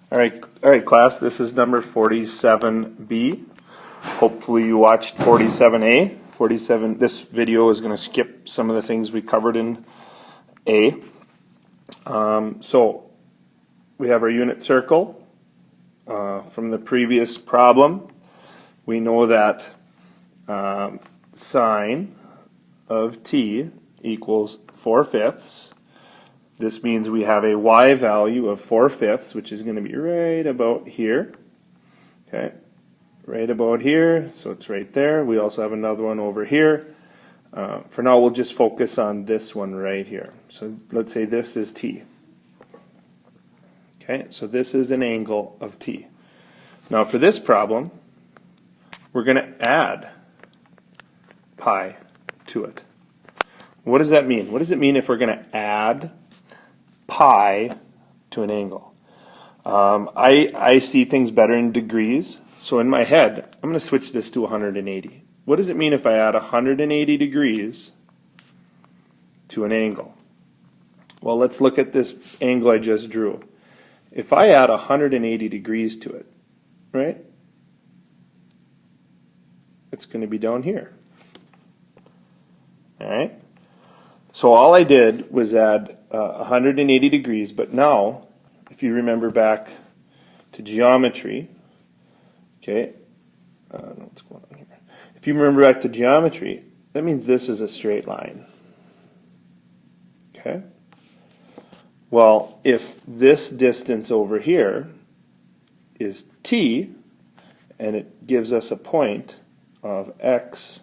All right, class. This is number 47B. Hopefully, you watched 47A. 47. This video is going to skip some of the things we covered in A. So we have our unit circle from the previous problem. We know that sine of t equals 4/5. This means we have a y value of 4/5, which is going to be right about here. Okay, right about here, so it's right there. We also have another one over here. For now, we'll just focus on this one right here. So let's say this is t. Okay, so this is an angle of t. Now for this problem, we're going to add pi to it. What does that mean? What does it mean if we're going to add pi to an angle? I see things better in degrees, so in my head, I'm going to switch this to 180. What does it mean if I add 180 degrees to an angle? Well, let's look at this angle I just drew. If I add 180 degrees to it, right, it's going to be down here. All right? So all I did was add 180 degrees, but now, if you remember back to geometry, okay, I don't know what's going on here. If you remember back to geometry, that means this is a straight line. Okay? Well, if this distance over here is t, and it gives us a point of x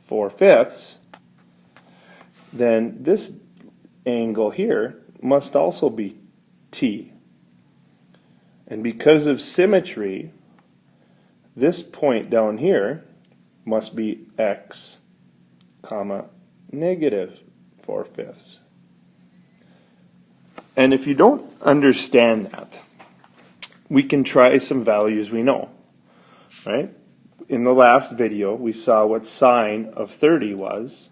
4/5, then this angle here must also be t. And because of symmetry, this point down here must be x, comma, negative 4/5. And if you don't understand that, we can try some values we know, right? In the last video, we saw what sine of 30 was.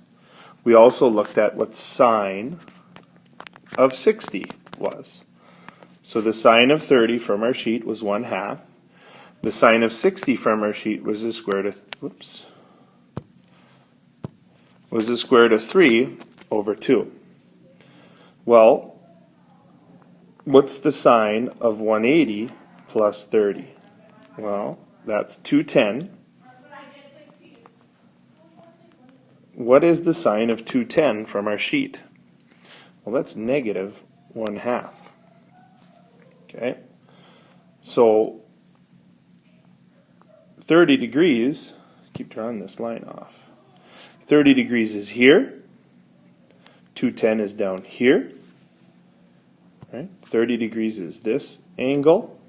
We also looked at what sine of 60 was. So the sine of 30 from our sheet was 1/2. The sine of 60 from our sheet was the square root of, was the square root of 3 over 2. Well, what's the sine of 180 plus 30? Well, that's 210. What is the sine of 210 from our sheet? Well, that's negative 1/2. Okay, so 30 degrees, keep drawing this line off. 30 degrees is here. 210 is down here. Right? 30 degrees is this angle.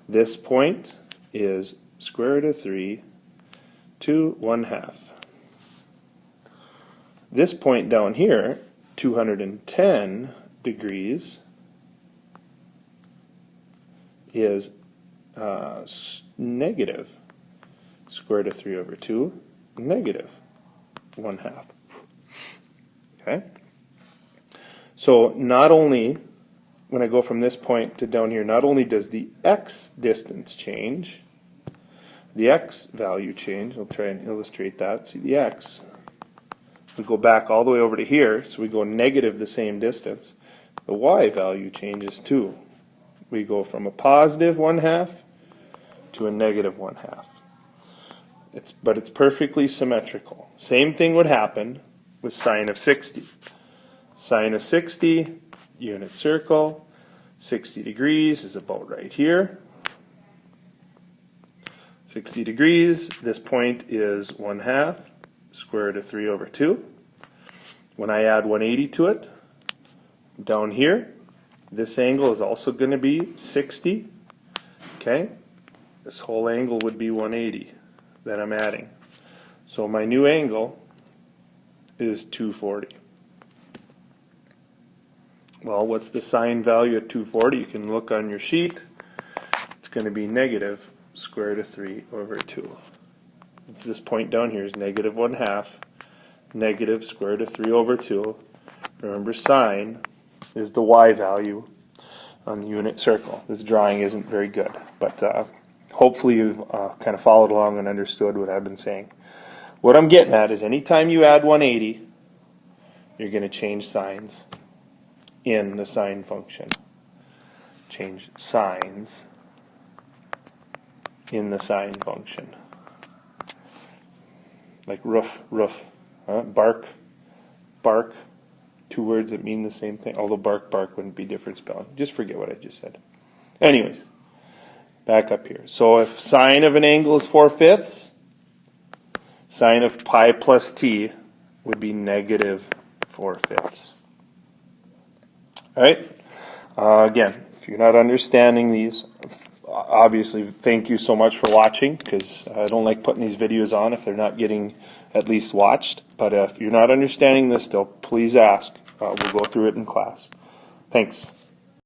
This point is square root of 3 to 1/2. This point down here, 210 degrees, is negative square root of 3 over 2, negative 1/2. Okay? So not only, when I go from this point to down here, not only does the x distance change, the x value change. I'll try and illustrate that. See the x. We go back all the way over to here, so we go negative the same distance. The y value changes too. We go from a positive 1/2 to a negative 1/2. But it's perfectly symmetrical. Same thing would happen with sine of 60. Sine of 60, unit circle, 60 degrees is about right here. 60 degrees, this point is 1/2, square root of 3 over 2. When I add 180 to it, down here, this angle is also going to be 60. Okay, this whole angle would be 180 that I'm adding. So my new angle is 240. Well, what's the sine value at 240? You can look on your sheet. It's going to be negative square root of 3 over 2. This point down here is negative 1/2, negative square root of 3 over 2. Remember, sine is the y value on the unit circle. This drawing isn't very good, but hopefully you've kind of followed along and understood what I've been saying. What I'm getting at is anytime you add 180, you're going to change signs in the sine function. Change signs in the sine function. Like roof, roof. Bark, bark. Two words that mean the same thing. Although bark, bark wouldn't be different spelling. Just forget what I just said. Anyways, back up here. So if sine of an angle is 4/5, sine of pi plus t would be negative 4/5. All right? Again, if you're not understanding these, obviously thank you so much for watching, because I don't like putting these videos on if they're not getting at least watched. But if you're not understanding this still, please ask. We'll go through it in class. Thanks.